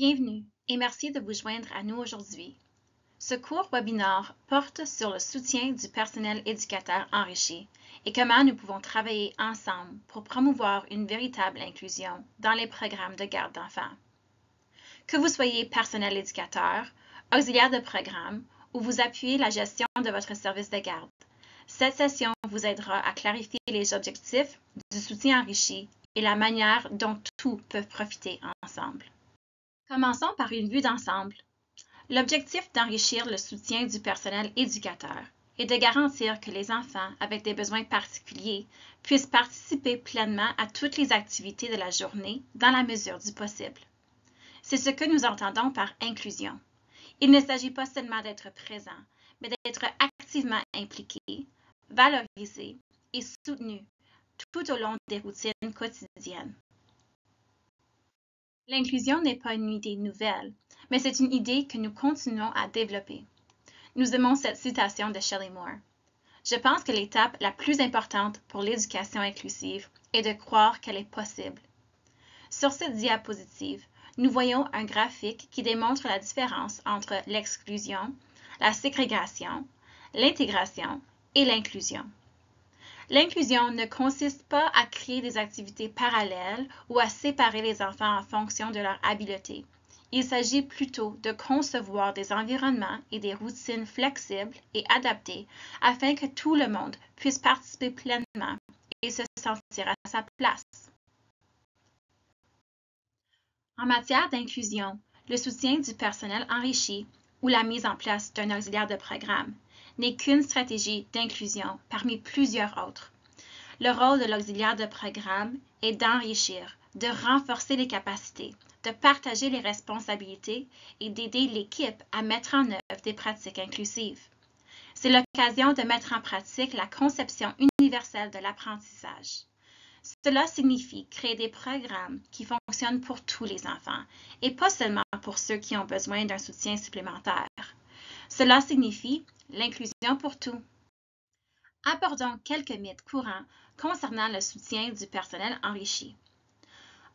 Bienvenue et merci de vous joindre à nous aujourd'hui. Ce court webinaire porte sur le soutien du personnel éducateur enrichi et comment nous pouvons travailler ensemble pour promouvoir une véritable inclusion dans les programmes de garde d'enfants. Que vous soyez personnel éducateur, auxiliaire de programme ou vous appuyez la gestion de votre service de garde, cette session vous aidera à clarifier les objectifs du soutien enrichi et la manière dont tous peuvent profiter ensemble. Commençons par une vue d'ensemble. L'objectif d'enrichir le soutien du personnel éducateur est de garantir que les enfants avec des besoins particuliers puissent participer pleinement à toutes les activités de la journée dans la mesure du possible. C'est ce que nous entendons par inclusion. Il ne s'agit pas seulement d'être présent, mais d'être activement impliqué, valorisé et soutenu tout au long des routines quotidiennes. L'inclusion n'est pas une idée nouvelle, mais c'est une idée que nous continuons à développer. Nous aimons cette citation de Shelley Moore. Je pense que l'étape la plus importante pour l'éducation inclusive est de croire qu'elle est possible. Sur cette diapositive, nous voyons un graphique qui démontre la différence entre l'exclusion, la ségrégation, l'intégration et l'inclusion. L'inclusion ne consiste pas à créer des activités parallèles ou à séparer les enfants en fonction de leur habileté. Il s'agit plutôt de concevoir des environnements et des routines flexibles et adaptées afin que tout le monde puisse participer pleinement et se sentir à sa place. En matière d'inclusion, le soutien du personnel enrichi ou la mise en place d'un auxiliaire de programme n'est qu'une stratégie d'inclusion parmi plusieurs autres. Le rôle de l'auxiliaire de programme est d'enrichir, de renforcer les capacités, de partager les responsabilités et d'aider l'équipe à mettre en œuvre des pratiques inclusives. C'est l'occasion de mettre en pratique la conception universelle de l'apprentissage. Cela signifie créer des programmes qui fonctionnent pour tous les enfants et pas seulement pour ceux qui ont besoin d'un soutien supplémentaire. Cela signifie l'inclusion pour tous. Abordons quelques mythes courants concernant le soutien du personnel enrichi.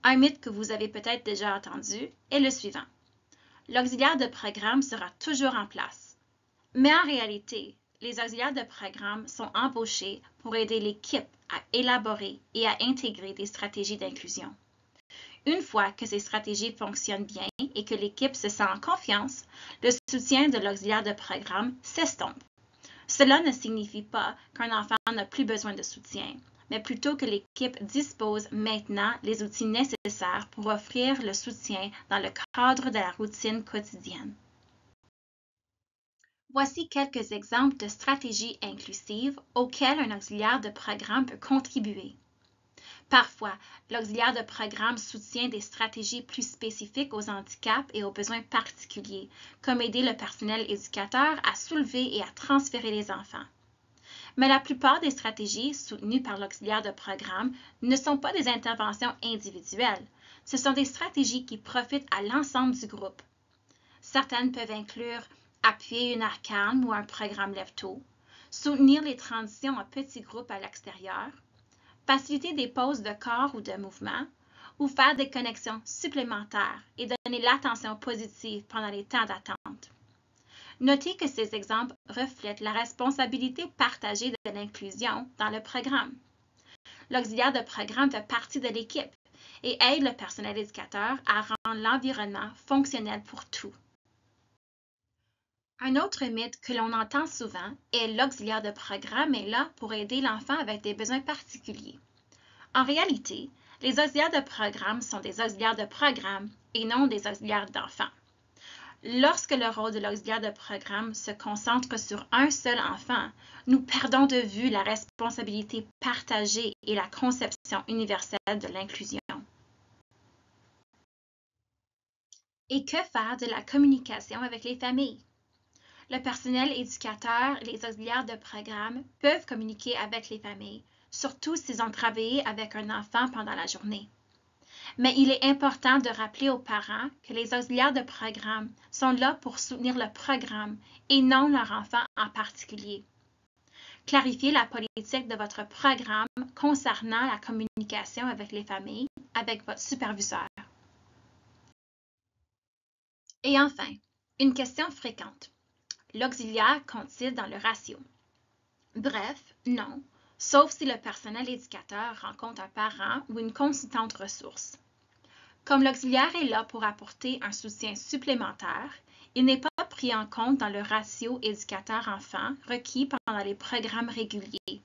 Un mythe que vous avez peut-être déjà entendu est le suivant. L'auxiliaire de programme sera toujours en place. Mais en réalité, les auxiliaires de programme sont embauchés pour aider l'équipe à élaborer et à intégrer des stratégies d'inclusion. Une fois que ces stratégies fonctionnent bien et que l'équipe se sent en confiance, le soutien de l'auxiliaire de programme s'estompe. Cela ne signifie pas qu'un enfant n'a plus besoin de soutien, mais plutôt que l'équipe dispose maintenant les outils nécessaires pour offrir le soutien dans le cadre de la routine quotidienne. Voici quelques exemples de stratégies inclusives auxquelles un auxiliaire de programme peut contribuer. Parfois, l'auxiliaire de programme soutient des stratégies plus spécifiques aux handicaps et aux besoins particuliers, comme aider le personnel éducateur à soulever et à transférer les enfants. Mais la plupart des stratégies soutenues par l'auxiliaire de programme ne sont pas des interventions individuelles. Ce sont des stratégies qui profitent à l'ensemble du groupe. Certaines peuvent inclure appuyer une heure calme ou un programme lève-tôt, soutenir les transitions en petits groupes à l'extérieur, faciliter des pauses de corps ou de mouvement, ou faire des connexions supplémentaires et donner l'attention positive pendant les temps d'attente. Notez que ces exemples reflètent la responsabilité partagée de l'inclusion dans le programme. L'auxiliaire de programme fait partie de l'équipe et aide le personnel éducateur à rendre l'environnement fonctionnel pour tous. Un autre mythe que l'on entend souvent est l'auxiliaire de programme est là pour aider l'enfant avec des besoins particuliers. En réalité, les auxiliaires de programme sont des auxiliaires de programme et non des auxiliaires d'enfants. Lorsque le rôle de l'auxiliaire de programme se concentre sur un seul enfant, nous perdons de vue la responsabilité partagée et la conception universelle de l'inclusion. Et que faire de la communication avec les familles? Le personnel éducateur et les auxiliaires de programme peuvent communiquer avec les familles, surtout s'ils ont travaillé avec un enfant pendant la journée. Mais il est important de rappeler aux parents que les auxiliaires de programme sont là pour soutenir le programme et non leur enfant en particulier. Clarifiez la politique de votre programme concernant la communication avec les familles avec votre superviseur. Et enfin, une question fréquente. L'auxiliaire compte-t-il dans le ratio? Bref, non, sauf si le personnel éducateur rencontre un parent ou une consultante ressource. Comme l'auxiliaire est là pour apporter un soutien supplémentaire, il n'est pas pris en compte dans le ratio éducateur-enfant requis pendant les programmes réguliers.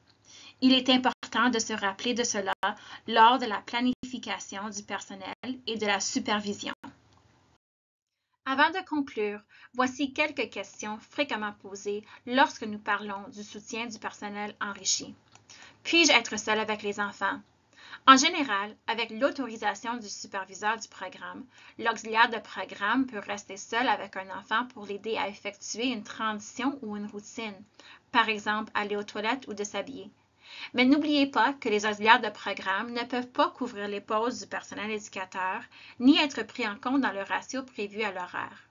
Il est important de se rappeler de cela lors de la planification du personnel et de la supervision. Avant de conclure, voici quelques questions fréquemment posées lorsque nous parlons du soutien du personnel enrichi. Puis-je être seul avec les enfants? En général, avec l'autorisation du superviseur du programme, l'auxiliaire de programme peut rester seul avec un enfant pour l'aider à effectuer une transition ou une routine, par exemple aller aux toilettes ou de s'habiller. Mais n'oubliez pas que les auxiliaires de programme ne peuvent pas couvrir les pauses du personnel éducateur ni être pris en compte dans le ratio prévu à l'horaire.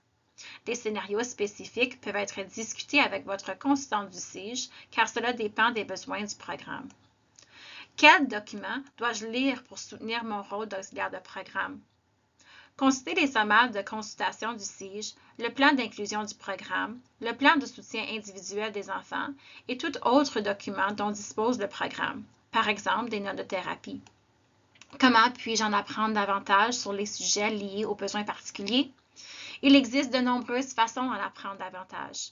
Des scénarios spécifiques peuvent être discutés avec votre consultant du CIJ car cela dépend des besoins du programme. Quels documents dois-je lire pour soutenir mon rôle d'auxiliaire de programme? Consultez les sommaires de consultation du CIJ, le plan d'inclusion du programme, le plan de soutien individuel des enfants et tout autre document dont dispose le programme, par exemple des notes de thérapie. Comment puis-je en apprendre davantage sur les sujets liés aux besoins particuliers? Il existe de nombreuses façons d'en apprendre davantage.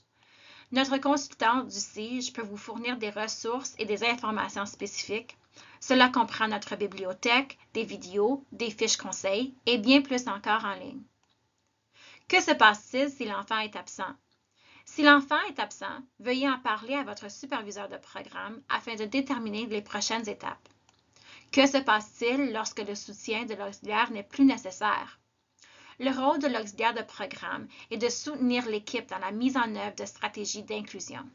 Notre consultant du CIJ peut vous fournir des ressources et des informations spécifiques. Cela comprend notre bibliothèque, des vidéos, des fiches conseils et bien plus encore en ligne. Que se passe-t-il si l'enfant est absent? Si l'enfant est absent, veuillez en parler à votre superviseur de programme afin de déterminer les prochaines étapes. Que se passe-t-il lorsque le soutien de l'auxiliaire n'est plus nécessaire? Le rôle de l'auxiliaire de programme est de soutenir l'équipe dans la mise en œuvre de stratégies d'inclusion.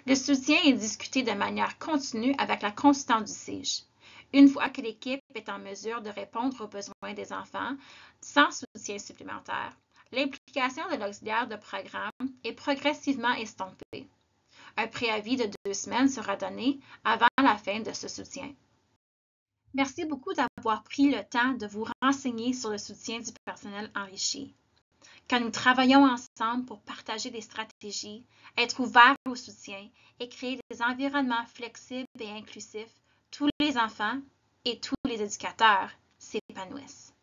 Le soutien est discuté de manière continue avec la consultante du CIJ. Une fois que l'équipe est en mesure de répondre aux besoins des enfants sans soutien supplémentaire, l'implication de l'auxiliaire de programme est progressivement estompée. Un préavis de 2 semaines sera donné avant la fin de ce soutien. Merci beaucoup d'avoir pris le temps de vous renseigner sur le soutien du personnel enrichi. Quand nous travaillons ensemble pour partager des stratégies, être ouverts au soutien et créer des environnements flexibles et inclusifs, tous les enfants et tous les éducateurs s'épanouissent.